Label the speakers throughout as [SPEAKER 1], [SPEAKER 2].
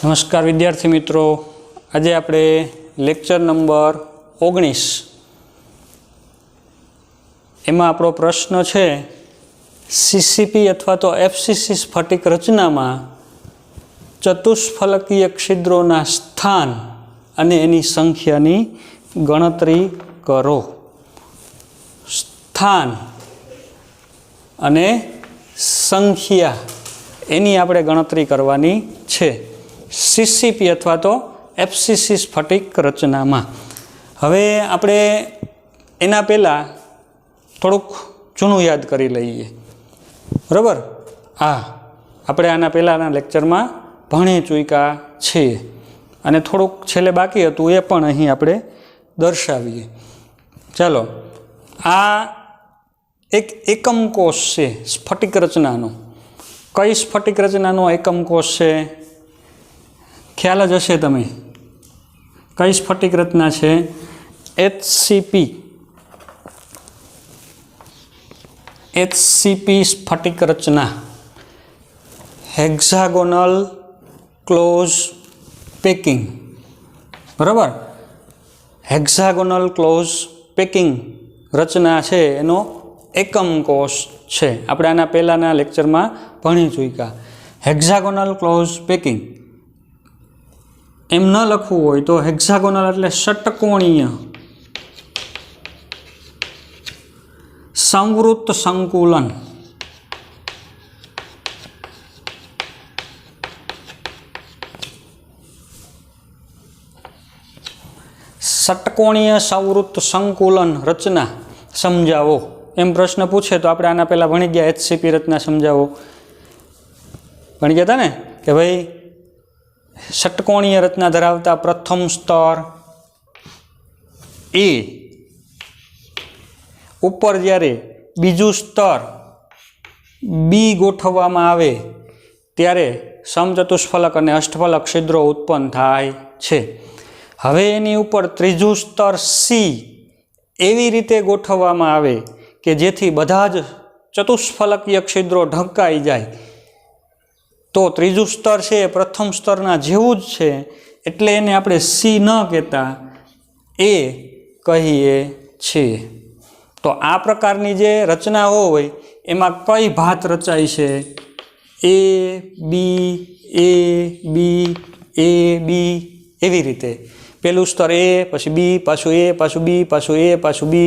[SPEAKER 1] नमस्कार विद्यार्थी मित्रों, आज आपणे लेक्चर नंबर 19 एमां आपणो प्रश्न है सीसीपी अथवा तो एफसीसी स्फटिक रचना में चतुष्फलकीय छिद्रों स्थान अने एनी संख्यानी गणतरी करो। स्थान अने संख्या एनी आपणे गणतरी करवानी छे सीसीपी अथवा तो एफसीसी स्फटिक रचना में। हवे आपणे एना पहला थोड़ुंक जूनू याद करी लईए, बराबर। आपणे आना पहलाना लेक्चर में भणी चूक्या छीए अने थोड़ुंक छेल्ले बाकी हतुं ए पण अहीं आपणे दर्शावीए। चलो, आ एक एकम कोष छे स्फटिक रचनानो। कई स्फटिक रचनानो एकम कोष छे? ख्याल ज हशे तमे कई स्फटिक रचना है? एचसीपी स्फटिक रचना, हेक्सागोनल क्लोज पेकिंग, बराबर। हेक्सागोनल क्लोज पेकिंग रचना है एनो एकम कोष है। आपणे आना पहलाना लेक्चर में भणी चूक्या। हेक्सागोनल क्लोज पेकिंग एम न लखवू होय तो हेक्सागोनल एटले षटकोणीय संवृत्त संकुलन। षटकोणीय संवृत्त संकुलन रचना समझावो एम प्रश्न पूछे तो आपणे आना पहला भणी गया एचसीपी रचना समझावो। भणी गया था ने कि भाई षटकोणीय रचना धरावता प्रथम स्तर ए उपर ज्यारे बीजू स्तर बी गोठववामां आवे त्यारे समचतुष्फलक अने अष्टफलक छिद्रो उत्पन्न थाय छे। हवे एनी उपर त्रीजू स्तर सी एवी रीते गोठववामां आवे के जेथी बधा ज चतुष्फलकीय छिद्रो ढंकाई जाय। तो त्रीजू स्तर है प्रथम स्तरना जेवुं ज छे, एटले एने आपणे सी न कहेता ए कहीए छीए। तो आ प्रकारनी जे रचना होय एमां कई भात रचाय छे? ए बी एवी रीते पहेलुं स्तर ए, पछी बी, पाछुं ए, पाछुं बी, पाछुं ए, पाछुं बी,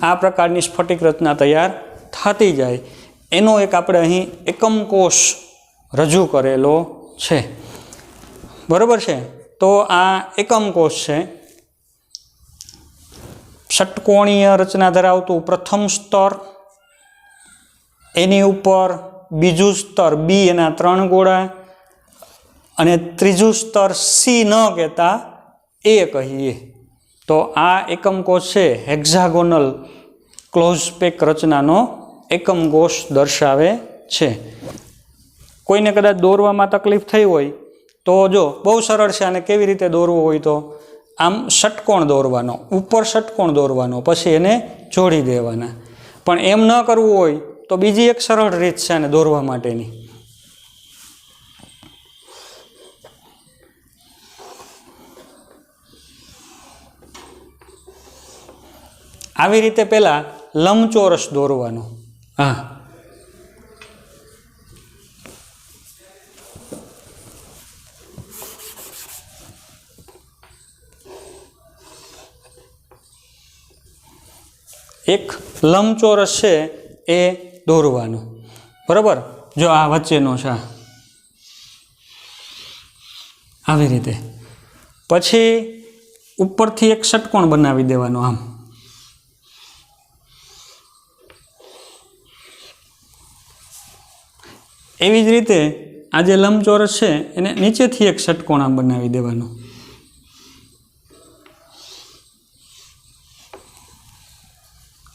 [SPEAKER 1] आ प्रकारनी स्फटिक रचना तैयार थती जाय। एनो एक आपणे अहीं एकम कोष रजू करेलो छे, बराबर छे। तो आ एकम कोष छे। षटकोणीय रचना धरावतुं प्रथम स्तर, एनी उपर बीजू स्तर बी एना 3 गोळा अने त्रीजू स्तर सी न कहेता ए कहीए। तो आ एकम कोष छे हेक्सागोनल क्लोज पेक रचनानो एकम कोष दर्शावे छे। कोईने कदाच दौरवामां तकलीफ थई होय तो जो बहु सरळ छे, आने केवी रीते दौरवो होय तो आम षटकोण दौरवानो, उपर षटकोण दौरवानो, पछी एने जोड़ी देवाना। पण एम न करवुं होय तो बीजी एक सरळ રીત छे आने दौरवा माटेनी। आवी रीते पहेला लंबचोरस दौरवानो। एक लंबचोरस है ए दौरवानो, बराबर। जो आ वच्चेनो छे आवी रीते पछी उपरथी एक षटकोण बनावी देवानो आम। एवी ज रीते आ जे लंबचोरस है एने नीचेथी एक षटकोण आम बनावी देवानो।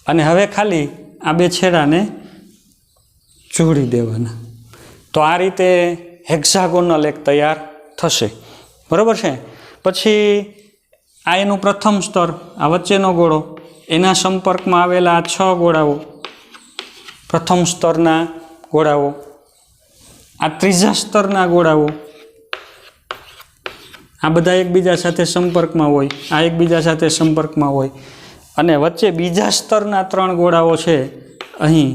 [SPEAKER 1] अने हवे खाली आ बे छेडाने जोड़ी देवाना। तो आ रीते हेक्सागोनल एक तैयार थशे, बराबर छे। पछी आ एनुं प्रथम स्तर, आ वच्चेनो गोळो, एना संपर्कमां आवेला 6 गोळाओ प्रथम स्तरना गोळाओ, आ त्रीजा स्तरना गोळाओ, આ બધા એકબીજા સાથે સંપર્કમાં હોય, આ એકબીજા સાથે સંપર્કમાં હોય અને વચ્ચે બીજા સ્તરના 3 ગોળાઓ છે અહીં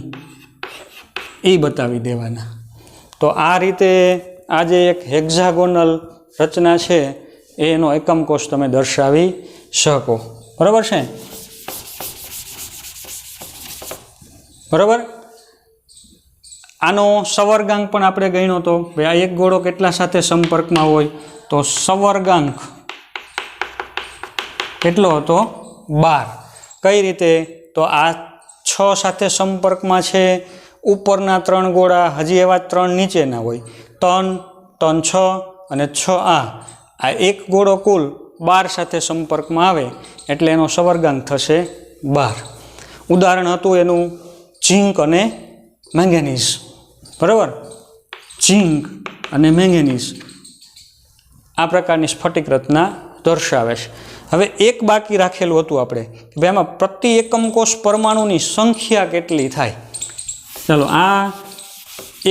[SPEAKER 1] એ બતાવી દેવાના. તો આ રીતે આ જે એક હેક્ઝાગોનલ રચના છે એનો એકમ કોષ તમે દર્શાવી શકો. બરાબર છે? બરાબર. આનો સવર્ગાંક પણ આપણે ગણ્યો હતો. આ એક ગોળો કેટલા સાથે સંપર્કમાં હોય? તો સવર્ગાંક કેટલો હતો? 12. કઈ રીતે? તો આ 6 સાથે સંપર્કમાં છે. ઉપરના 3 ગોળા હજી એવા 3 નીચેના હોય. 3, 6 અને 6 આ એક ગોળો કુલ 12 સાથે સંપર્કમાં આવે એટલે એનો સવર્ગાંક થશે 12. ઉદાહરણ હતું એનું ઝીંક અને મેંગેનીઝ. બરાબર? ઝીંક અને મેંગેનીઝ આ પ્રકારની સ્ફટિક રચના દર્શાવે છે. હવે એક બાકી રાખેલું હતું આપણે કે ભાઈ આમાં પ્રતિ એકમ કોષ પરમાણુની સંખ્યા કેટલી થાય. ચાલો આ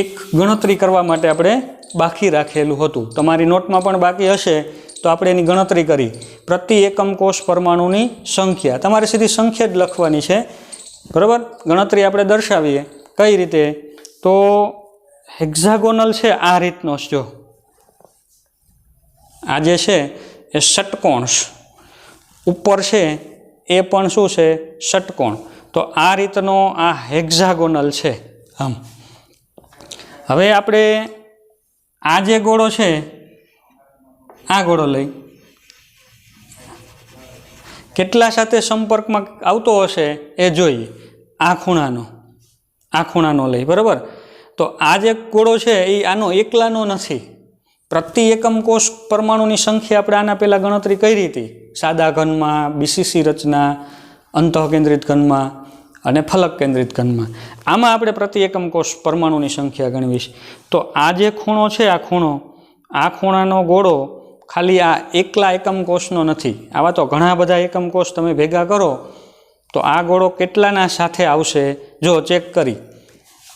[SPEAKER 1] એક ગણતરી કરવા માટે આપણે બાકી રાખેલું હતું. તમારી નોટમાં પણ બાકી હશે તો આપણે એની ગણતરી કરી. પ્રતિ એકમ કોષ પરમાણુની સંખ્યા તમારે સીધી સંખ્યા જ લખવાની છે. બરાબર? ગણતરી આપણે દર્શાવીએ કઈ રીતે? તો હેક્ઝાગોનલ છે આ રીતનો જો આ જે છે એ ષટકોણ ઉપર છે એ પણ શું છે? ષટકોણ. તો આ રીતનો આ હેક્ઝાગોનલ છે. આમ હવે આપણે આ જે ગોળો છે આ ગોળો લઈ કેટલા સાથે સંપર્કમાં આવતો હશે એ જોઈએ. આ ખૂણાનો લઈ. બરાબર? તો આ જે ગોળો છે એ આનો એકલાનો નથી. પ્રતિ એકમ કોષ પરમાણુની સંખ્યા આપણે આના પહેલાં ગણતરી કરી હતી. સાદા ઘનમાં, બીસીસી રચના, અંતઃકેન્દ્રિત ઘનમાં અને ફલક કેન્દ્રિત ઘનમાં. આમાં આપણે પ્રતિ એકમ કોષ પરમાણુની સંખ્યા ગણવી. તો આ જે ખૂણો છે આ ખૂણાનો ગોળો ખાલી આ એકલા એકમ કોષનો નથી. આવા તો ઘણા બધા એકમ કોષ તમે ભેગા કરો તો આ ગોળો કેટલાના સાથે આવશે જો ચેક કરી.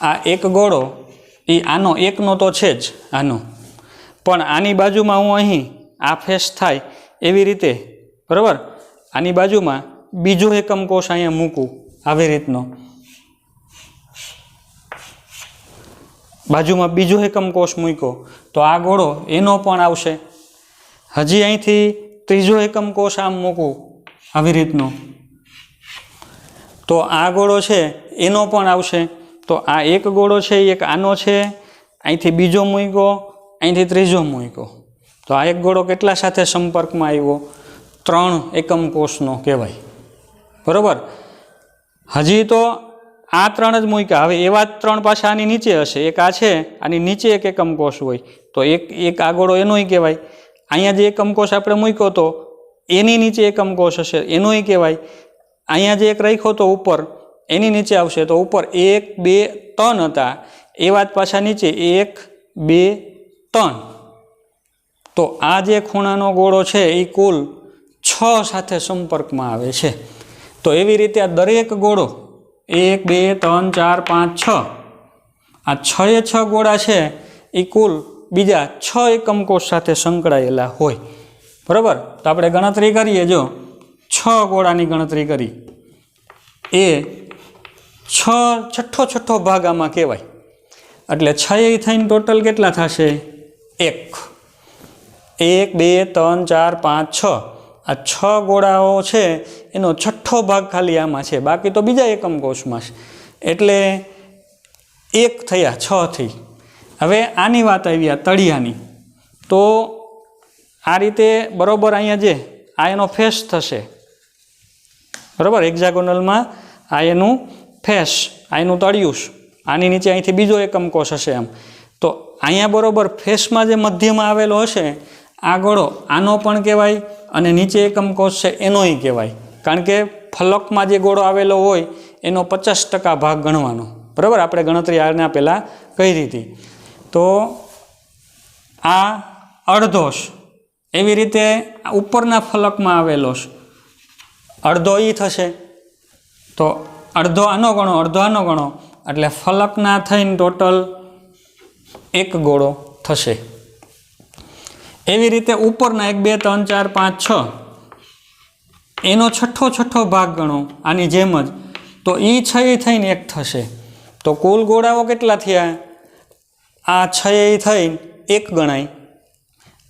[SPEAKER 1] આ એક ગોળો એ આનો એકનો તો છે જ આનો, પણ આની બાજુમાં હું અહીં આ ફેસ થાય એવી રીતે, બરાબર, આની બાજુમાં બીજો એકમ કોષ અહીંયા મૂકું આવી રીતનો, બાજુમાં બીજો એકમ કોષ મૂક્યો તો આ ગોળો એનો પણ આવશે. હજી અહીંથી ત્રીજો એકમ કોષ આમ મૂકું આવી રીતનો તો આ ગોળો છે એનો પણ આવશે. તો આ એક ગોળો છે એક આનો છે, અહીંથી બીજો મૂક્યો, અહીંથી ત્રીજો મૂક્યો તો આ એક ગોળો કેટલા સાથે સંપર્કમાં આવ્યો? 3 એકમ કોષનો કહેવાય. બરાબર? હજી તો આ 3 જ મૂક્યા. હવે એવા જ 3 પાછા આની નીચે હશે. એક આ છે, આની નીચે એક એકમ કોષ હોય તો એક આ ગોળો એનોય કહેવાય. અહીંયા જે એકમ કોષ આપણે મૂક્યો તો એની નીચે એકમ કોષ હશે એનોય કહેવાય. અહીંયા જે એક રાખ્યો તો ઉપર એની નીચે આવશે તો ઉપર 1, 2, 3 હતા એવા જ પાછા નીચે 1, 2, 3. તો આ જે ખૂણાનો ગોળો છે એ કુલ 6 સાથે સંપર્કમાં આવે છે. તો એવી રીતે આ દરેક ગોળો 1, 2, 3, 4, 5, 6 આ 6 ગોળા છે એ કુલ બીજા 6 એકમ કોષ સાથે સંકળાયેલા હોય. બરાબર? તો આપણે ગણતરી કરીએ. જો 6 ગોળાની ગણતરી કરી એ છઠ્ઠો ભાગ આમાં કહેવાય. એટલે 6 થઈને ટોટલ કેટલા થશે? 1, 2, 3, 4, 5, 6 આ 6 ગોળાઓ છે એનો છઠ્ઠો ભાગ ખાલી આમાં છે, બાકી તો બીજા એકમ કોષમાં છે. એટલે 1 થયા 6 થી. હવે આની વાત આવી આ તળિયાની. તો આ રીતે બરાબર અહીંયા જે આ એનો ફેસ થશે. બરાબર? હેક્ઝાગોનલમાં આ એનું ફેસ, આ એનું તળિયું, આની નીચે અહીંથી બીજો એકમ કોષ હશે એમ. તો અહીંયા બરાબર ફેસમાં જે મધ્યમાં આવેલો હશે આ ગોળો આનો પણ કહેવાય અને નીચે એકમ કોષ છે એનોય કહેવાય. કારણ કે ફલકમાં જે ગોળો આવેલો હોય એનો 50% ભાગ ગણવાનો. બરાબર? આપણે ગણતરી આના પહેલાં કરી હતી. તો આ અડધો એવી રીતે ઉપરના ફલકમાં આવેલો અડધો ઈ થશે. તો અડધો આનો ગણો, અડધો આનો ગણો એટલે ફલકના થઈને ટોટલ 1 ગોળો થશે. एवी रीते उपरना 1 2 3 4 5 6 एनो छठो छठो भाग गणो आनी जेम ज तो ई 6 थईने 1 थशे तो कुल गोळाओ केटला थया आ 6 थईने 1 गणाय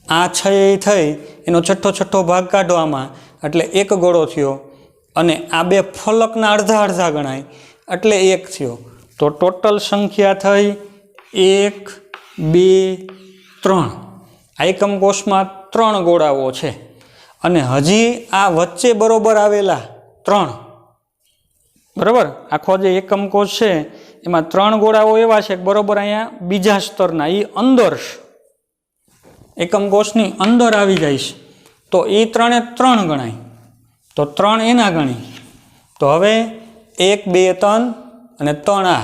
[SPEAKER 1] आ 6 थई एनो छठो छठो भाग काढो आमां एटले 1 गोळो थयो अने आ बे फलकना अर्धा अर्धा गणाय एटले 1 थयो तो टोटल संख्या थई 1 2 3 आ एकम कोषमां 3 गोळाओ छे अने हजी आ वच्चे बरोबर आवेला 3 बराबर आखो जे एकम कोष छे एमां 3 गोळाओ एवा छे बरोबर अहींया बीजा स्तरना ई अंदर एकम कोषनी अंदर आवी जाय छे तो ई 3 3 गणाय तो 3 एना गणी तो हवे 1 2 3 अने 3 आ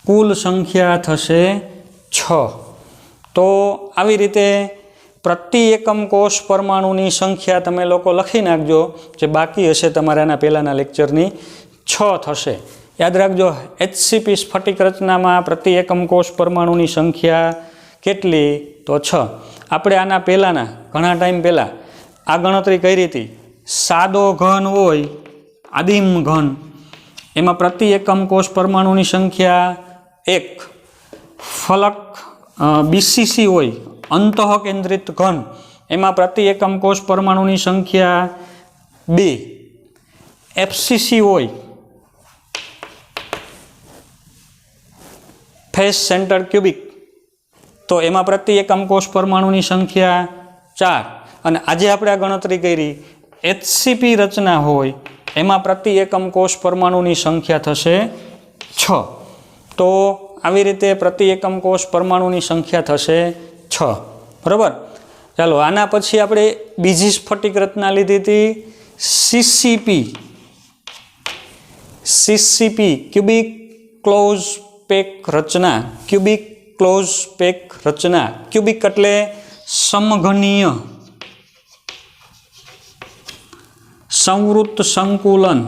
[SPEAKER 1] कुल संख्या थशे 6 तो आवी रीते प्रति एकम कोष परमाणुनी संख्या तमे लोको लखी नाखजो जे बाकी हशे तमाराना पहेलाना लेक्चरनी 6 थशे याद राखजो HCP स्फटिक रचनामां प्रति एकम कोष परमाणुनी संख्या केटली तो 6 आपणे आना पहेलाना घणा टाइम पहेला आ गणतरी करी हती सादो घन होय आदिम घन एमां प्रति एकम कोष परमाणुनी संख्या 1 फलक BCC होय अंतः केंद्रित घन एमां प्रति एकम कोष परमाणुनी संख्या 2 FCC होय फेस सेंटर क्यूबिक तो एमां प्रति एकम कोष परमाणुनी संख्या 4 अने आजे आपणे आ गणतरी करी HCP रचना होय एमां प्रति एकम कोष परमाणुनी संख्या थशे 6 तो आवी रीते प्रति एकम कोष परमाणुनी संख्या थशे 6 बराबर। चालो आना पछी आपणे बीजी स्फटिक रचना लीधी हती CCP क्यूबिक क्लोज पेक रचना क्यूबिक क्लोज पेक रचना क्यूबिक एटले समघनीय संवृत्त संकुलन।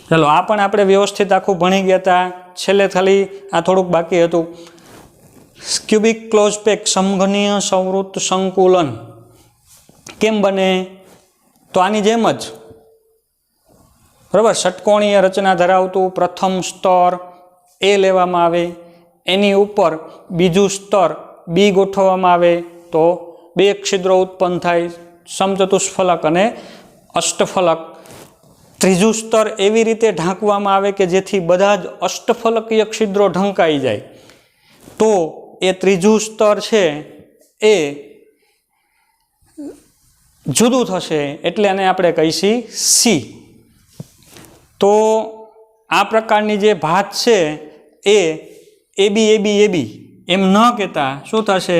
[SPEAKER 1] चलो आ पण आपणे व्यवस्थित आखुं भणी गया था छेल्ले खाली आ थोड़ुंक बाकी हतुं क्यूबिक क्लोज पेक समघनीय संवृत्त संकुलन केम बने तो आनी जेम ज बराबर षटकोणीय रचना धरावतुं प्रथम स्तर ए लेवामां आवे एनी उपर बीजू स्तर बी गोठववामां आवे तो 2 छिद्रो उत्पन्न थाय समचतुष्फलक अने अष्टफलक त्रीजू स्तर एवी रीते ढांकवामां आवे के जेथी बधा ज अष्टफलकीय छिद्रो ढंकाई जाय तो ए त्रीजू स्तर छे ए जुदुं थशे एटले आने आपणे कहीशी सी। तो आ प्रकारनी जे भात छे ए एबी एबी एबी एम न कहेता शुं थशे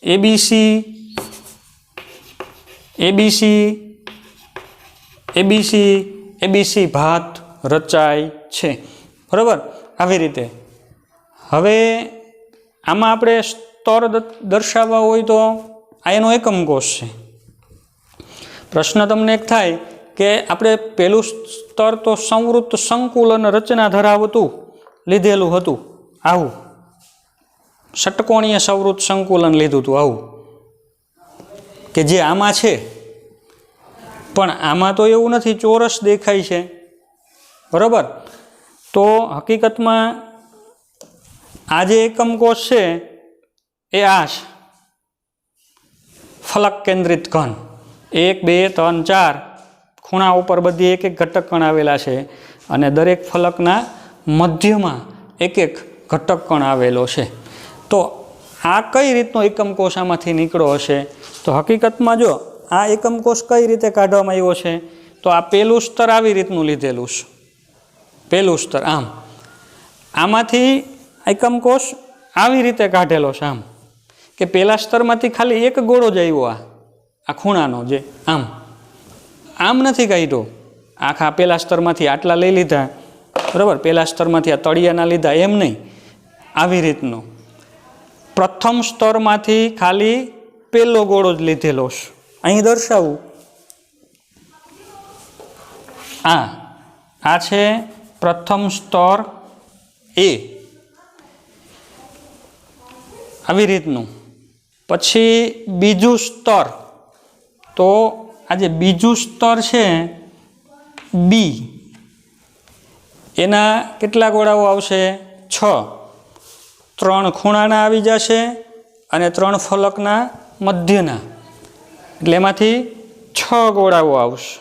[SPEAKER 1] एबीसी एबीसी एबीसी एबीसी भात रचाय छे बराबर। आवी रीते हवे आमां आपणे स्तर दर्शाववा होय तो आ एनो एकम कोष छे प्रश्न तमने एक थाय के आपणे पहेलुं स्तर तो संवृत्त संकुलन रचना धरावतुं लीधेलुं हतुं आवुं षटकोणीय संवृत्त संकुलन लीधुं हतुं आवुं के जे आमां छे पण आमां तो एवुं नथी चोरस देखाय छे बराबर। तो हकीकतमां आ जे एकम कोष छे ए आ फलक केंद्रित घन 1 2 3 4 खूणा उपर बधी एक एक घटक कण आवेला छे अने दरेक फलकना मध्यमां एक एक घटक कण आवेलो छे। तो आ कई रीतनो एकम कोष आमांथी નીકળ્યો हशे तो हकीकतमां जो आ एकम कोष कई रीते काढवामां आव्यो छे तो आ पहेલું स्तर આવી રીતનું લીધેલું છે पहेલું स्तर आमांथी एकम कोष આવી રીતે કાઢેલો છે આમ કે પહેલા સ્તરમાંથી ખાલી એક ગોળો જ આવ્યો આ ખૂણાનો જે આમ નથી કાઢ્યો આખા પહેલા સ્તરમાંથી આટલા લઈ લીધા બરાબર પહેલા સ્તરમાંથી આ તળિયાના લીધા એમ નહીં આવી રીતનો પ્રથમ સ્તરમાંથી ખાલી પહેલો ગોળો જ લીધેલો છે અહીં દર્શાવું આ છે પ્રથમ સ્તર એ આવી રીતનું। પછી બીજું સ્તર, તો આ જે બીજું સ્તર છે બી, એના કેટલા ગોળાઓ આવશે? 6। 3 ખૂણાના આવી જશે અને 3 ફલકના મધ્યના, એટલે એમાંથી 6 ગોળાઓ આવશે।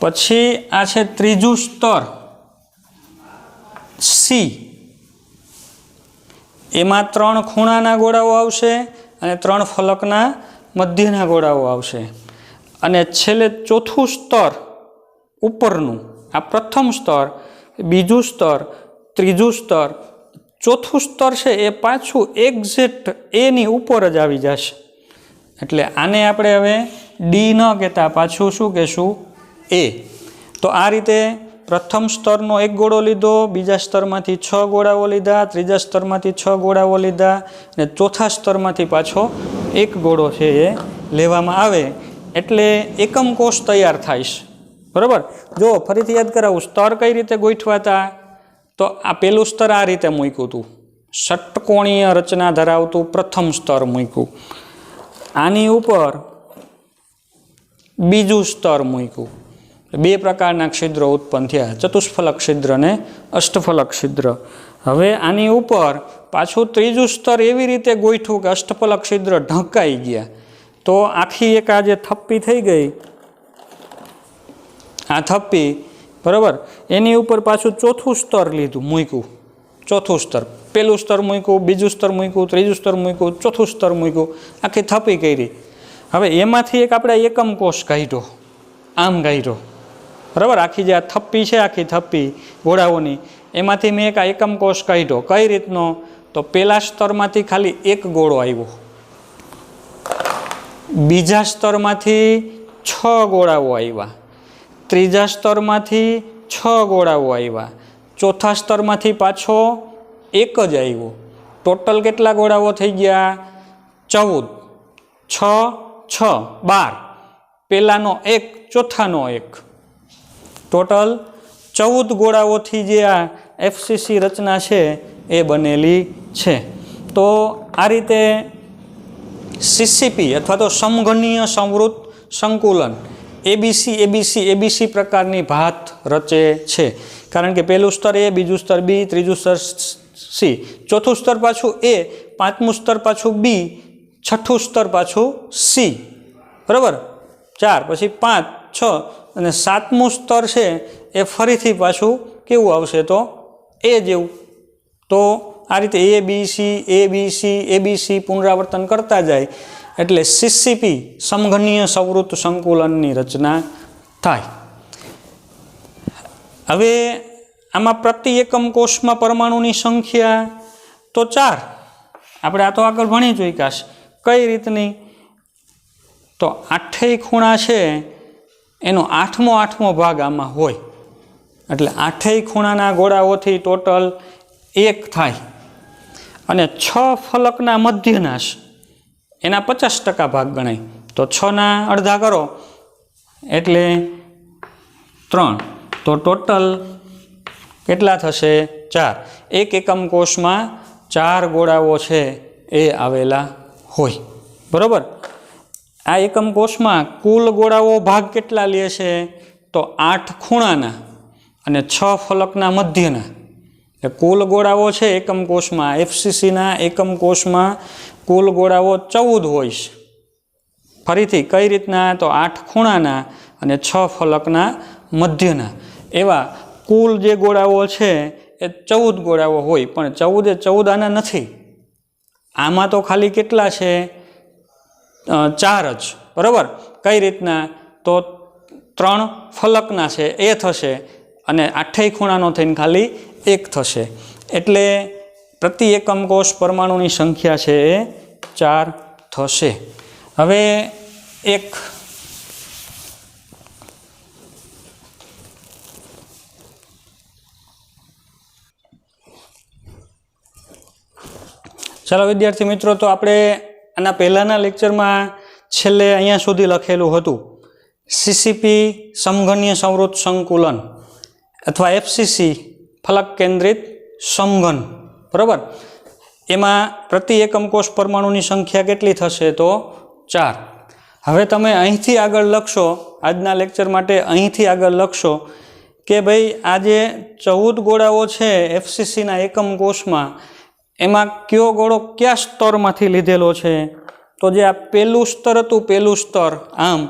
[SPEAKER 1] પછી આ છે ત્રીજું સ્તર સી, એમાં 3 ખૂણાના ગોળાઓ આવશે અને 3 ફલકના મધ્યના ગોળાઓ આવશે। અને છેલ્લે ચોથું સ્તર ઉપરનું, આ પ્રથમ સ્તર, બીજું સ્તર, ત્રીજું સ્તર, ચોથું સ્તર છે એ પાછું એક્ઝેક્ટ એની ઉપર જ આવી જશે। એટલે આને આપણે હવે ડી ન કહેતા, પાછું શું કહેશું? એ। તો આ રીતે પ્રથમ સ્તરનો 1 ગોળો લીધો, બીજા સ્તરમાંથી 6 ગોળાઓ લીધા, ત્રીજા સ્તરમાંથી 6 ગોળાઓ લીધા અને ચોથા સ્તરમાંથી પાછો 1 ગોળો છે એ લેવામાં આવે, એટલે એકમ કોષ તૈયાર થાય છે। બરાબર? જો ફરીથી યાદ કરાવું, સ્તર કઈ રીતે ગોઠવાતા? તો આ પહેલું સ્તર આ રીતે મૂક્યું હતું, ષટ્કોણીય રચના ધરાવતું પ્રથમ સ્તર મૂક્યું, આની ઉપર બીજું સ્તર મૂક્યું, 2 પ્રકારના છિદ્રો ઉત્પન્ન થયા, ચતુષ્ફલક છિદ્ર અને અષ્ટફલક છિદ્ર। હવે આની ઉપર પાછું ત્રીજું સ્તર એવી રીતે ગોઠવું કે અષ્ટફલક છિદ્ર ઢંકાઈ ગયા, તો આખી એક આ જે થપ્પી થઈ ગઈ, આ થપ્પી, બરાબર, એની ઉપર પાછું ચોથું સ્તર લીધું, મૂક્યું, ચોથું સ્તર, પહેલું સ્તર મૂક્યું, બીજું સ્તર મૂક્યું, ત્રીજું સ્તર મૂક્યું, ચોથું સ્તર મૂક્યું, આખી થપ્પી કરી। હવે એમાંથી એક આપણે એકમ કોષ કાઢ્યો, આમ કાઢ્યો, બરાબર, આખી જે આ થપ્પી છે, આખી થપ્પી ગોળાઓની, એમાંથી મેં એક આ એકમ કોષ કાઢ્યો। કઈ રીતનો? તો પહેલા સ્તરમાંથી ખાલી 1 ગોળો આવ્યો, બીજા સ્તરમાંથી 6 ગોળાઓ આવ્યા, ત્રીજા સ્તરમાંથી 6 ગોળાઓ આવ્યા, ચોથા સ્તરમાંથી પાછો 1 જ આવ્યો। ટોટલ કેટલા ગોળાઓ થઈ ગયા? 14, 6, 6, 12, પહેલાનો 1, ચોથાનો 1, ટોટલ 14 ગોળાઓથી જે આ એફસીસી રચના છે એ બનેલી છે। તો આ રીતે સીસીપી અથવા તો સમઘનીય સંવૃત સંકુલન એબીસી પ્રકારની ભાત રચે છે। કારણ કે પહેલું સ્તર એ, બીજું સ્તર બી, ત્રીજું સ્તર સી, ચોથું સ્તર પાછું એ, પાંચમું સ્તર પાછું બી, છઠ્ઠું સ્તર પાછું સી, બરાબર, 4, પછી 5, 6 અને 7મું સ્તર છે એ ફરીથી પાછું કેવું આવશે? તો એ જેવું। તો આ રીતે એબીસી પુનરાવર્તન કરતા જાય એટલે સીસીપી સમઘનીય સંવૃત સંકુલનની રચના થાય। હવે આમાં પ્રતિ એકમ કોષમાં પરમાણુની સંખ્યા તો 4, આપણે આ તો આગળ ભણી ચૂક્યા છે। કઈ રીતની? તો 8 ખૂણા છે એનો 8મો ભાગ આમાં હોય, એટલે 8 ખૂણાના ગોળાઓથી ટોટલ 1 થાય અને 6 ફલકના મધ્યના છે એના 50% ભાગ ગણાય, તો 6ના અડધા કરો એટલે 3, તો ટોટલ કેટલા થશે? 4। એક એકમ કોષમાં 4 ગોળાઓ છે એ આવેલા હોય, બરાબર। આ એકમ કોષમાં કુલ ગોળાઓ ભાગ કેટલા લે છે? તો 8 ખૂણાના અને 6 ફલકના મધ્યના, એટલે કુલ ગોળાઓ છે એકમ કોષમાં, એફસીસીના એકમ કોષમાં કુલ ગોળાઓ 14 હોય છે। ફરીથી કઈ રીતના? તો 8 ખૂણાના અને 6 ફલકના મધ્યના, એવા કુલ જે ગોળાઓ છે એ 14 ગોળાઓ હોય, પણ 14 આના નથી, આમાં તો ખાલી કેટલા છે? 4 જ, બરાબર। કઈ રીતના? તો 3 ફલકના છે એ થશે અને 8 ખૂણાનો થઈને ખાલી 1 થશે, એટલે પ્રતિ એકમ કોષ પરમાણુની સંખ્યા છે એ 4 થશે। હવે એક ચાલો વિદ્યાર્થી મિત્રો, તો આપણે આના પહેલાંના લેક્ચરમાં છેલ્લે અહીંયા સુધી લખેલું હતું, સીસીપી સમઘનીય સંવૃત સંકુલન અથવા એફસીસી ફલક કેન્દ્રિત સમઘન, બરાબર, एमां प्रति एकम कोष परमाणुनी संख्या केटली थशे तो 4। हवे तमे અહીંથી આગળ લખશો, આજના લેક્ચર માટે અહીંથી આગળ લખશો કે ભાઈ આ જે 14 ગોળાઓ છે એફસીસીના એકમ કોષમાં, એમાં કયો ગોળો કયા સ્તરમાંથી લીધેલો છે? તો જે આ પહેલું સ્તર હતું, પહેલું સ્તર આમ,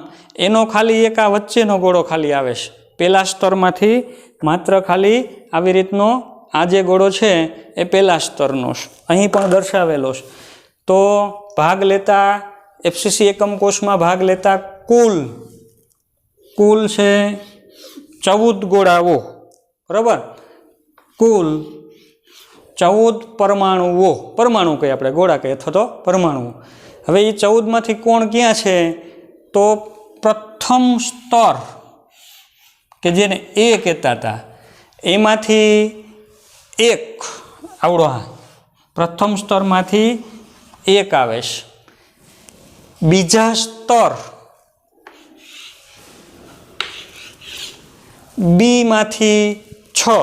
[SPEAKER 1] એનો ખાલી એક આ વચ્ચેનો ગોળો ખાલી આવે છે। પહેલા સ્તરમાંથી માત્ર ખાલી આવી રીતનો આ જે ગોળો છે એ પહેલા સ્તરનો છે, અહીં પણ દર્શાવેલો છે। તો ભાગ લેતા એફસીસી એકમ કોષમાં ભાગ લેતા કુલ છે 14 ગોળાઓ, બરાબર? કુલ 14 પરમાણુઓ, પરમાણુ કહીએ આપણે, ગોળા કહીએ અથવા તો પરમાણુઓ। હવે એ 14માંથી કોણ ક્યાં છે? તો પ્રથમ સ્તર કે જેને એ કહેતા હતા એમાંથી એક આવડો, હા, પ્રથમ સ્તરમાંથી એક આવે છે। બીજા સ્તર બી માંથી 6,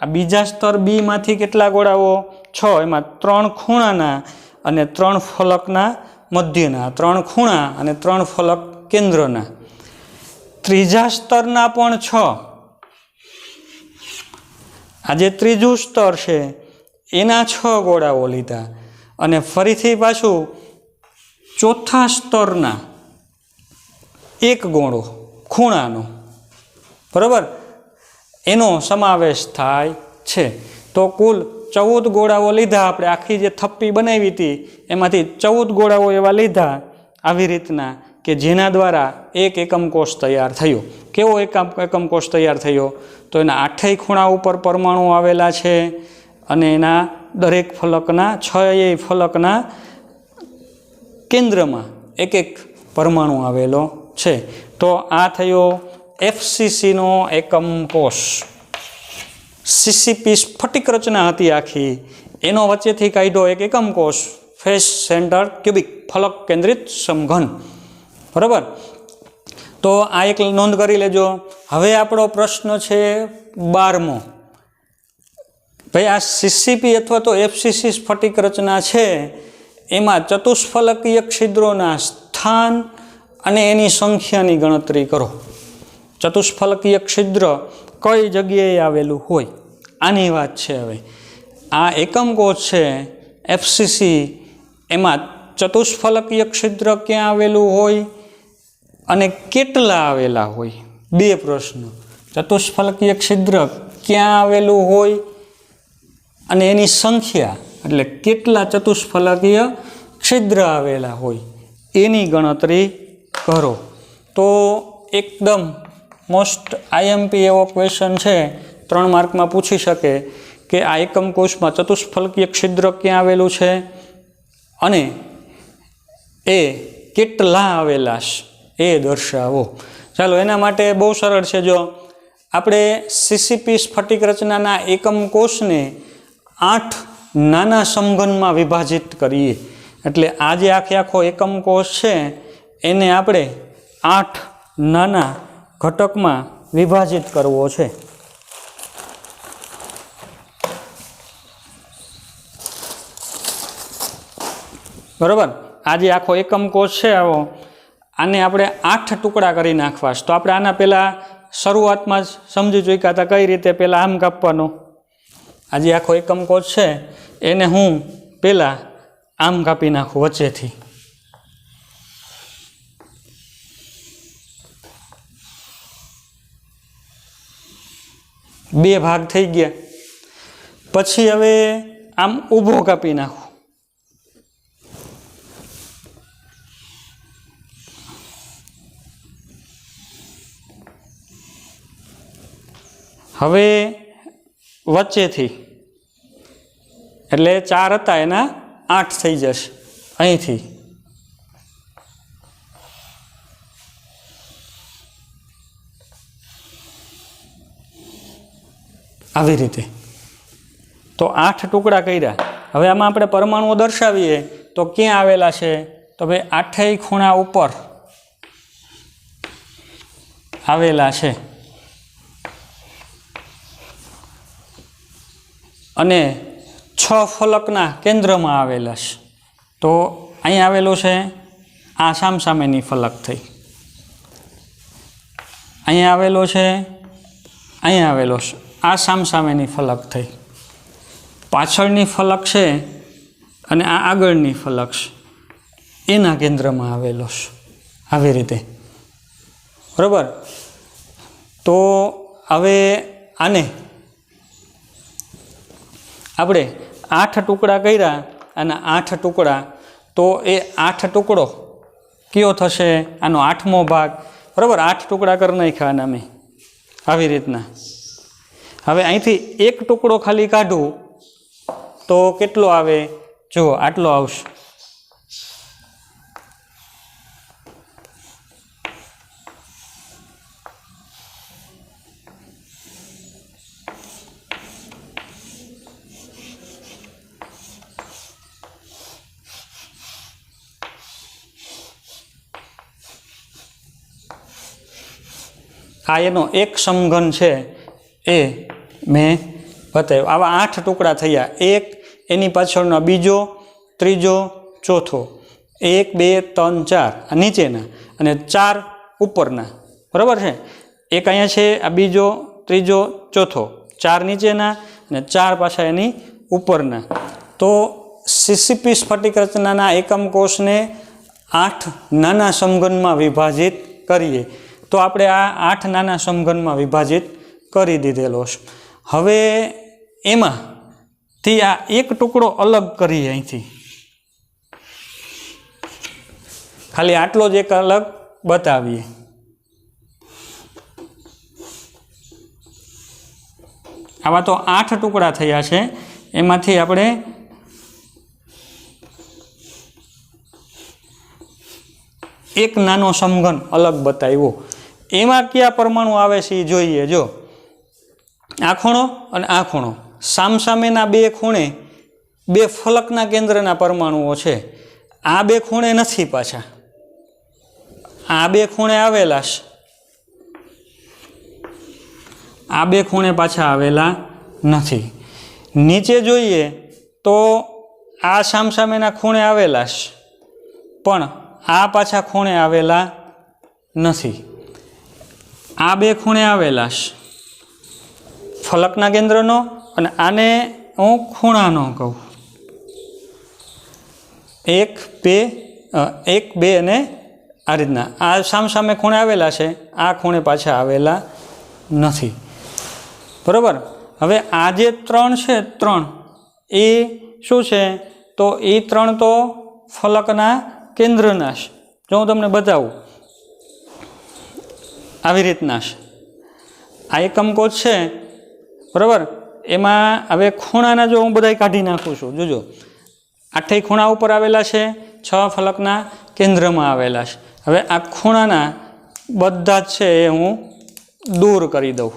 [SPEAKER 1] આ બીજા સ્તર બી માંથી કેટલા ગોળાઓ? 6, એમાં 3 ખૂણાના અને 3 ફલકના મધ્યના, 3 ખૂણા અને 3 ફલક કેન્દ્રના। ત્રીજા સ્તરના પણ 6, આ જે ત્રીજું સ્તર છે એના 6 ગોળાઓ લીધા, અને ફરીથી પાછું ચોથા સ્તરના એક ગોળો ખૂણાનો, બરાબર, એનો સમાવેશ થાય છે। તો કુલ 14 ગોળાઓ લીધા આપણે, આખી જે થપ્પી બનાવી હતી એમાંથી 14 ગોળાઓ એવા લીધા આવી રીતના કે જેના દ્વારા એક એકમ કોષ તૈયાર થયો। કેવો એકમ કોષ તૈયાર થયો? તો એના 8 ખૂણા ઉપર પરમાણુ આવેલા છે અને એના દરેક ફલકના 6 ફલકના કેન્દ્રમાં એક એક પરમાણુ આવેલો છે। તો આ થયો એફસીસીનો એકમ કોષ। સીસીપી સ્ફટિક રચના હતી આખી, એનો વચ્ચેથી કાઢ્યો એક એકમ કોષ, ફેસ સેન્ટર ક્યુબિક, ફલક કેન્દ્રિત સમઘન, બરાબર? તો આ એક નોંધ કરી લેજો। હવે આપણો પ્રશ્ન છે 12મો। ભાઈ આ સીસીપી અથવા તો એફસીસી સ્ફટિક રચના છે એમાં ચતુષ્ફલકીય છિદ્રોના સ્થાન અને એની સંખ્યાની ગણતરી કરો। ચતુષ્ફલકીય છિદ્ર કઈ જગ્યાએ આવેલું હોય, આની વાત છે। હવે આ એકમ કોષ છે એફસીસી, એમાં ચતુષ્ફલકીય છિદ્ર ક્યાં આવેલું હોય અને કેટલા આવેલા હોય? બે પ્રશ્ન। ચતુષ્ફલકીય છિદ્ર ક્યાં આવેલું હોય અને એની સંખ્યા, એટલે કેટલા ચતુષ્ફલકીય છિદ્ર આવેલા હોય એની ગણતરી કરો। તો એકદમ મોસ્ટ આઈએમપી એવો ક્વેશ્ચન છે, 3 માર્કમાં પૂછી શકે કે આ એકમ કોષમાં ચતુષ્ફલકીય છિદ્ર ક્યાં આવેલું છે અને એ કેટલા આવેલા છે એ દર્શાવો। ચાલો, એના માટે બહુ સરળ છે। જો આપણે સીસીપી સ્ફટિક રચનાના એકમ કોષને 8 નાના સમઘનમાં વિભાજિત કરીએ, એટલે આ જે આખો એકમ કોષ છે એને આપણે 8 નાના ઘટકમાં વિભાજિત કરવો છે। બરાબર? આ જે આખો એકમ કોષ છે આવો, આને આપણે 8 ટુકડા કરી નાખવા છે। તો આપણે આના પહેલાં શરૂઆતમાં જ સમજી ચૂક્યા હતા કઈ રીતે પહેલાં આમ કાપવાનો। આ જે આખો એકમ કોષ છે એને હું પહેલાં આમ કાપી નાખું વચ્ચેથી। બે ભાગ થઈ ગયા, પછી હવે આમ ઊભો કાપી નાખું। હવે વચ્ચેથી, એટલે 4 હતા એના 8 થઈ જશે અહીંથી। આવી રીતે તો 8 ટુકડા કર્યા। હવે આમાં આપણે પરમાણુઓ દર્શાવીએ તો ક્યાં આવેલા છે? તો ભાઈ 8 ખૂણા ઉપર આવેલા છે અને 6 ફલકના કેન્દ્રમાં આવેલા છે. તો અહીં આવેલું છે આ સામસામેની ફલક થઈ, અહીંયા આવેલો છે, અહીંયા આવેલો છે, આ સામસામેની ફલક થઈ, પાછળની ફલક છે અને આ આગળની ફલક છે, એના કેન્દ્રમાં આવેલો છે. આવી રીતે બરાબર. તો હવે આને આપણે 8 ટુકડા કર્યા અને 8 ટુકડા, તો એ 8 ટુકડો કયો થશે? આનો 8મો ભાગ. બરાબર, 8 ટુકડા કરી નાખ્યા આના મેં આવી રીતના. હવે અહીંથી એક ટુકડો ખાલી કાઢું તો કેટલો આવે? જુઓ, આટલો આવશે. આ એનો એક સમઘન છે એ મેં બતાવ્યો. આવા 8 ટુકડા થયા. એક, એની પાછળનો બીજો, ત્રીજો, ચોથો, 1 2 3 4 આ નીચેના અને 4 ઉપરના. બરાબર છે. એક અહીંયા છે, આ બીજો, ત્રીજો, ચોથો, 4 નીચેના અને 4 પાછા એની ઉપરના. તો સીસીપી સ્ફટિક રચનાના એકમ કોષને 8 નાના સમઘનમાં વિભાજિત કરીએ તો આપણે આ 8 નાના સમઘનમાં વિભાજિત કરી દીધેલો છે. હવે એમાંથી આ એક ટુકડો અલગ કરીએ. અહીંથી ખાલી આટલો જ એક અલગ બતાવીએ. આવા તો 8 ટુકડા થયા છે, એમાંથી આપણે એક નાનો સમઘન અલગ બતાવ્યો. એમાં કયા પરમાણુ આવે છે એ જોઈએ. જો, આ ખૂણો અને આ ખૂણો, સામસામેના બે ખૂણે બે ફલકના કેન્દ્રના પરમાણુઓ છે. આ બે ખૂણે નથી, પાછા આ બે ખૂણે આવેલા છે, આ બે ખૂણે પાછા આવેલા નથી. નીચે જોઈએ તો આ સામસામેના ખૂણે આવેલા છે, પણ આ પાછા ખૂણે આવેલા નથી. આ બે ખૂણે આવેલા છે, ફલકના કેન્દ્રનો, અને આને હું ખૂણાનો કહું. 1 2 અને આ રીતના આ સામસામે ખૂણે આવેલા છે, આ ખૂણે પાછા આવેલા નથી. બરાબર. હવે આ જે 3 છે, 3 એ શું છે? તો એ 3 તો ફલકના કેન્દ્રના છે. જો હું તમને બતાવું, આવી રીતના છે. આ એકમ કોષ છે, બરાબર. એમાં હવે ખૂણાના જો હું બધા કાઢી નાખું છું, જોજો, 8 ખૂણા ઉપર આવેલા છે, 6 ફલકના કેન્દ્રમાં આવેલા છે. હવે આ ખૂણાના બધા જ છે એ હું દૂર કરી દઉં.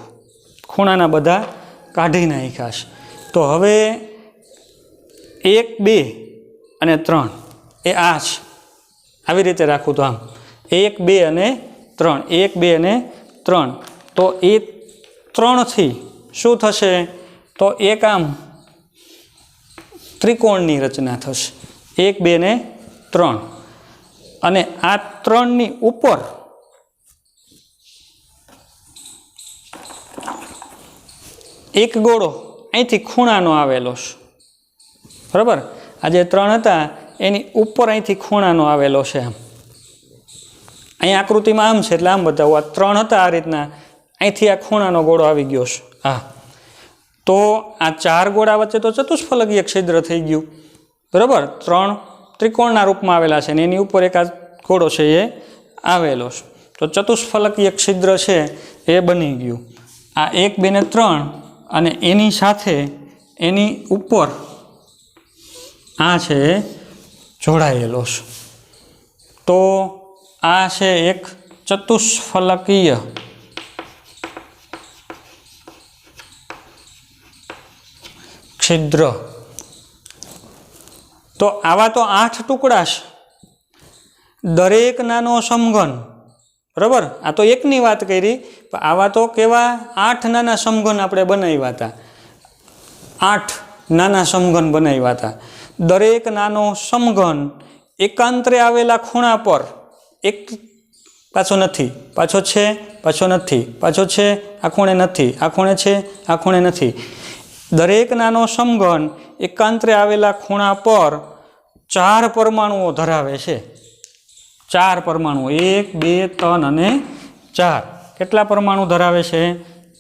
[SPEAKER 1] ખૂણાના બધા કાઢી નાખ્યા છે. તો હવે 1 2 અને 3 એ આ છે. આવી રીતે રાખું તો આમ 1 2 અને 3, 1 2 અને 3. તો એ 3થી શું થશે? તો એક આમ ત્રિકોણની રચના થશે. 1 2 અને 3. અને આ 3ની ઉપર એક ગોળો અહીંથી ખૂણાનો આવેલો છે. બરાબર. આ જે 3 હતા એની ઉપર અહીંથી ખૂણાનો આવેલો છે. આમ અહીં આકૃતિમાં આમ છે એટલે આમ બતાવું. આ 3 હતા આ રીતના, અહીંથી આ ખૂણાનો ગોળો આવી ગયો છે. હા, તો આ 4 ગોળા વચ્ચે તો ચતુષ્ફલકીય છિદ્ર થઈ ગયું. બરાબર. 3 ત્રિકોણના રૂપમાં આવેલા છે અને એની ઉપર એક આ ગોળો છે એ આવેલો છે. તો ચતુષ્ફલકીય છિદ્ર છે એ બની ગયું. આ 1 2 ને 3 અને એની સાથે એની ઉપર આ છે જોડાયેલો છે. તો આ છે એક ચતુષ્ફલકીય છિદ્ર. તો આવા તો 8 ટુકડા છે, દરેક નાનો સમઘન. બરાબર. આ તો એકની વાત કરી, પણ આવા તો કેવા 8 નાના સમઘન આપણે બનાવ્યા હતા. 8 नाना समघन बनाव्या हता। दरेक नानो समघन एकांतरे आवेला खूणा पर एक पाछो नथी, पाछो छे, पाछो नथी, पाछो छे, आ खूणे नथी, आ खूणे छे, आ खूणे नथी। दरेक नानो समघन एकांतरे आवेला खूणा पर 4 परमाणुओ धरावे छे। 4 परमाणु 1 2 3 અને 4। કેટલા પરમાણુ ધરાવે છે?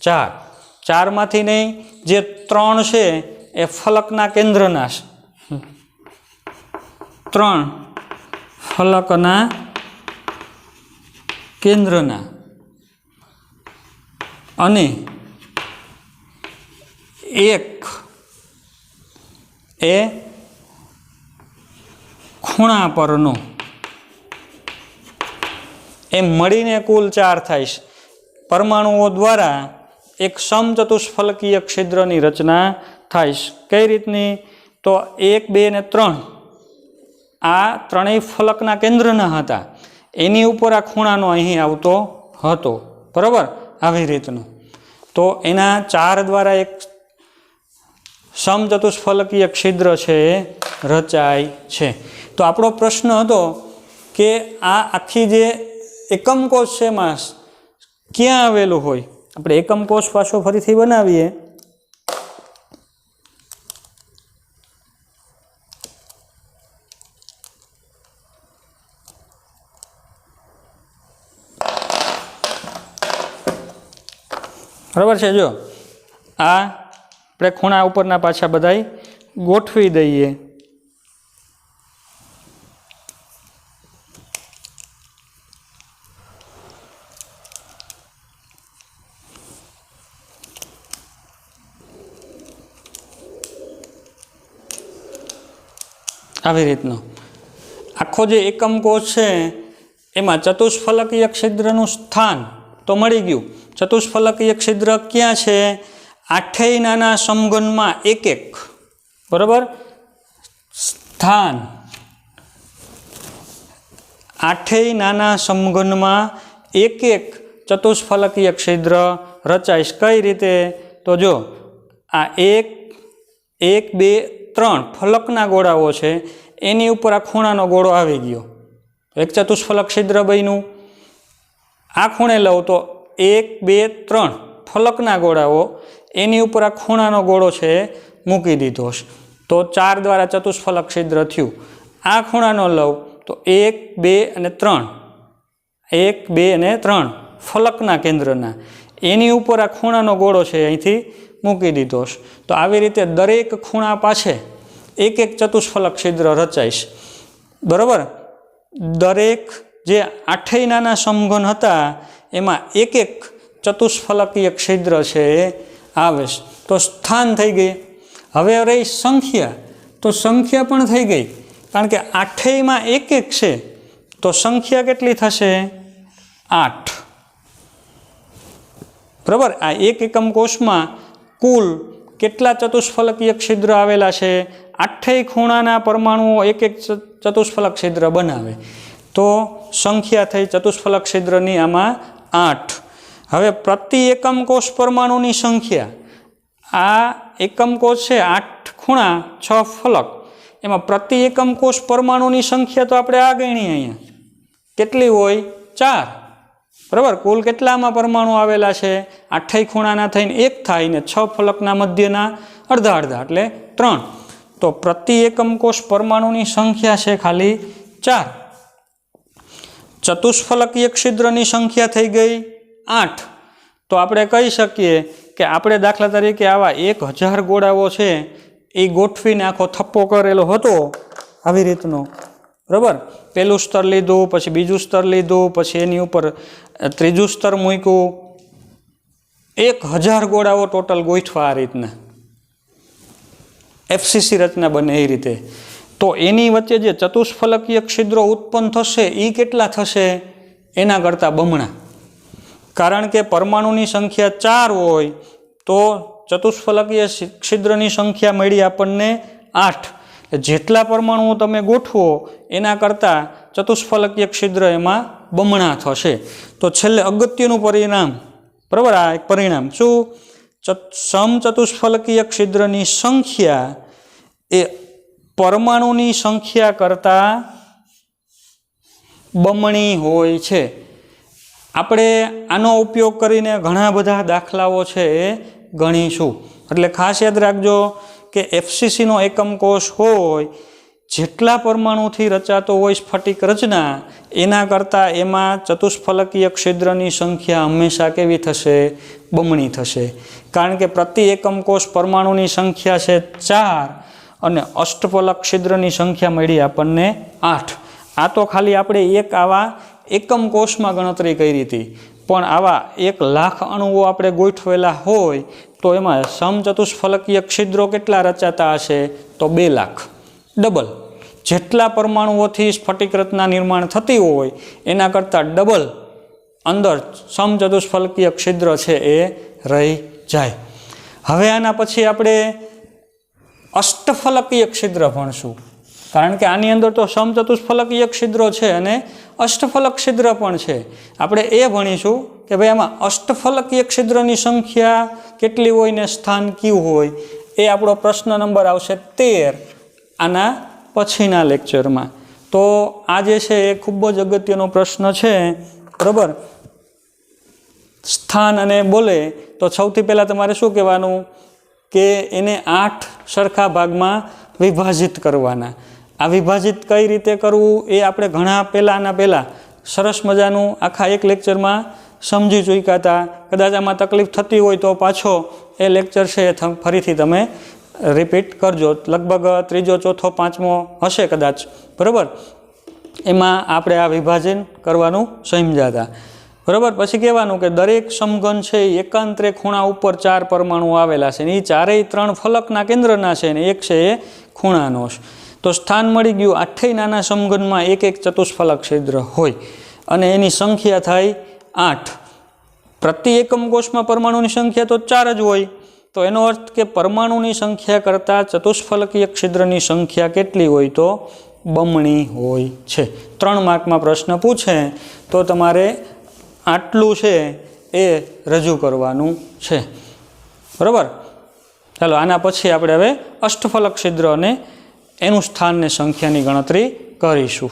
[SPEAKER 1] 4। 4 માંથી નહીં જે 3 છે એ ફલકના કેન્દ્રના છે। 3 ફલકના કેન્દ્રના અને 1 એ ખૂણા પરનો, એમ મળીને કુલ 4 થાય છે। પરમાણુઓ દ્વારા એક સમચતુષ્ફલકીય છિદ્રની રચના થાય છે। કઈ રીતની? તો 1 2 અને 3 આ ત્રણેય ફલકના કેન્દ્રના હતા, એની ઉપર આ ખૂણાનો અહીં આવતો હતો, બરાબર? આવી રીતનું। તો એના 4 દ્વારા એક સમચતુષ્ફલકીય છિદ્ર છે એ રચાય છે। તો આપણો પ્રશ્ન હતો કે આ આખી જે એકમ કોષ છે એમાં ક્યાં આવેલું હોય? આપણે એકમ કોષ પાછો ફરીથી બનાવીએ। બરાબર છે? જો આ આપણે ખૂણા ઉપરના પાછા બધાય ગોઠવી દઈએ। આવી રીતનો આખો જે એકમ કોષ છે એમાં ચતુષ્ફલકીય છિદ્રનું સ્થાન તો મળી ગયું। ચતુષ્ફલકીય છિદ્ર ક્યાં છે? 8 નાના સમઘનમાં એક એક, બરાબર? સ્થાન 8 નાના સમઘનમાં એક એક ચતુષ્ફલકીય છિદ્ર રચાય। કઈ રીતે? તો જો આ 1 1 2 3 ફલકના ગોળાઓ છે, એની ઉપર આ ખૂણાનો ગોળો આવી ગયો, એક ચતુષ્ફલક છિદ્ર બન્યું। આ ખૂણે લઉં તો 1 2 3 ફલકના ગોળાઓ, એની ઉપર આ ખૂણાનો ગોળો છે મૂકી દીધો છે, તો 4 દ્વારા ચતુષ્ફલક છિદ્ર થયું। આ ખૂણાનો લઉં તો 1 2 અને 3, 1 2 અને 3 ફલકના કેન્દ્રના, એની ઉપર આ ખૂણાનો ગોળો છે અહીંથી મૂકી દીધો છે। તો આવી રીતે દરેક ખૂણા પાછે એક એક ચતુષ્ફલક છિદ્ર રચાય છે, બરાબર? દરેક જે 8 નાના સમઘન હતા એમાં એક એક ચતુષ્ફલકીય છિદ્ર છે એ આવે છે। તો સ્થાન થઈ ગઈ। હવે રહી સંખ્યા, તો સંખ્યા પણ થઈ ગઈ, કારણ કે 8માં એક એક છે, તો સંખ્યા કેટલી થશે? 8, બરાબર? આ એક એકમ કોષમાં કુલ કેટલા ચતુષ્ફલકીય છિદ્ર આવેલા છે? 8 ખૂણાના પરમાણુઓ એક એક ચતુષ્ફલક છિદ્ર બનાવે, તો સંખ્યા થઈ ચતુષ્ફલક છિદ્રની આમાં 8। હવે પ્રતિ એકમ કોષ પરમાણુની સંખ્યા, આ એકમ કોષ છે 8 ખૂણા 6 ફલક, એમાં પ્રતિ એકમ કોષ પરમાણુની સંખ્યા તો આપણે આ ગણી અહીંયા કેટલી હોય? 4, બરાબર? કુલ કેટલામાં પરમાણુ આવેલા છે? 8 ખૂણાના થઈને 1 થાય ને 6 ફલકના મધ્યના અડધા અડધા એટલે 3, તો પ્રતિ એકમ કોષ પરમાણુની સંખ્યા છે ખાલી 4। ચતુષ્ફલકીય છિદ્રની સંખ્યા થઈ ગઈ 8। તો આપણે કહી શકીએ કે આપણે દાખલા તરીકે આવા 1000 ગોળાઓ છે એ ગોઠવીને આખો થપ્પો કરેલો હતો આવી રીતનો, બરાબર? પહેલું સ્તર લીધું, પછી બીજું સ્તર લીધું, પછી એની ઉપર ત્રીજું સ્તર મૂક્યું, 1000 ગોળાઓ ટોટલ ગોઠવા આ રીતના એફસીસી રચના બને એ રીતે। તો એની વચ્ચે જે ચતુષ્ફલકીય છિદ્રો ઉત્પન્ન થશે એ કેટલા થશે? એના કરતાં બમણા, કારણ કે પરમાણુની સંખ્યા 4 હોય તો ચતુષ્ફલકીય છિદ્રની સંખ્યા મળી આપણને 8, જેટલા પરમાણુઓ તમે ગોઠવો એના કરતાં ચતુષ્ફલકીય છિદ્ર એમાં બમણા થશે। તો છેલ્લે અગત્યનું પરિણામ, બરાબર? આ એક પરિણામ શું? સમચતુષ્ફલકીય છિદ્રની સંખ્યા એ પરમાણુની સંખ્યા કરતાં બમણી હોય છે. આપણે આનો ઉપયોગ કરીને ઘણા બધા દાખલાઓ છે એ ગણીશું. એટલે ખાસ યાદ રાખજો કે એફસીસીનો એકમ કોષ હોય, જેટલા પરમાણુથી રચાતો હોય સ્ફટિક રચના, એના કરતાં એમાં ચતુષ્ફલકીય છિદ્રની સંખ્યા હંમેશા કેવી થશે? બમણી થશે. કારણ કે પ્રતિ એકમ કોષ પરમાણુની સંખ્યા છે 4 અને અષ્ટફલક છિદ્રની સંખ્યા મળી આપણને 8. આ તો ખાલી આપણે એક આવા એકમ કોષમાં ગણતરી કરી હતી, પણ આવા 1,00,000 અણુઓ આપણે ગોઠવેલા હોય તો એમાં સમચતુષ્ફલકીય છિદ્રો કેટલા રચાતા હશે? તો 2,00,000. ડબલ. જેટલા પરમાણુઓથી સ્ફટિક રચના નિર્માણ થતી હોય એના કરતાં ડબલ અંદર સમચતુષ્ફલકીય છિદ્ર છે એ રહી જાય. હવે આના પછી આપણે અષ્ટફલકીય છિદ્ર ભણશું, કારણ કે આની અંદર તો સમચતુષ્ફલકીય છિદ્રો છે અને અષ્ટફલક છિદ્ર પણ છે. આપણે એ ભણીશું કે ભાઈ આમાં અષ્ટફલકીય છિદ્રની સંખ્યા કેટલી હોય ને સ્થાન કયું હોય. એ આપણો પ્રશ્ન નંબર આવશે 13 આના પછીના લેક્ચરમાં. તો આ જે છે એ ખૂબ જ અગત્યનો પ્રશ્ન છે, બરાબર. સ્થાન અને બોલે તો સૌથી પહેલાં તમારે શું કહેવાનું કે એને 8 સરખા ભાગમાં વિભાજિત કરવાના. આ વિભાજિત કઈ રીતે કરવું એ આપણે ઘણા પહેલાં સરસ મજાનું આખા એક લેક્ચરમાં સમજી ચૂક્યા હતા. કદાચ આમાં તકલીફ થતી હોય તો પાછો એ લેક્ચર છે એ ફરીથી તમે રિપીટ કરજો. લગભગ 3જો, 4થો, 5મો હશે કદાચ, બરાબર. એમાં આપણે આ વિભાજન કરવાનું સમજ્યા હતા, બરાબર. પછી કહેવાનું કે દરેક સમઘન છે એ એકાંતરે ખૂણા ઉપર 4 પરમાણુ આવેલા છે, એ ચારેય 3 ફલકના કેન્દ્રના છે, ને એક છે એ ખૂણાનો છે. તો સ્થાન મળી ગયું. 8 નાના સમઘનમાં એક ચતુષ્ફલક છિદ્ર હોય અને એની સંખ્યા થાય 8. પ્રતિ એકમ કોષમાં પરમાણુની સંખ્યા તો 4 જ હોય. તો એનો અર્થ કે પરમાણુની સંખ્યા કરતાં ચતુષ્ફલકીય છિદ્રની સંખ્યા કેટલી હોય? તો બમણી હોય છે. 3 માર્કમાં પ્રશ્ન પૂછે તો તમારે આટલું છે એ રજૂ કરવાનું છે, બરાબર. ચાલો આના પછી આપણે હવે અષ્ટફલક છિદ્ર અને એનું સ્થાન ને સંખ્યાની ગણતરી કરીશું.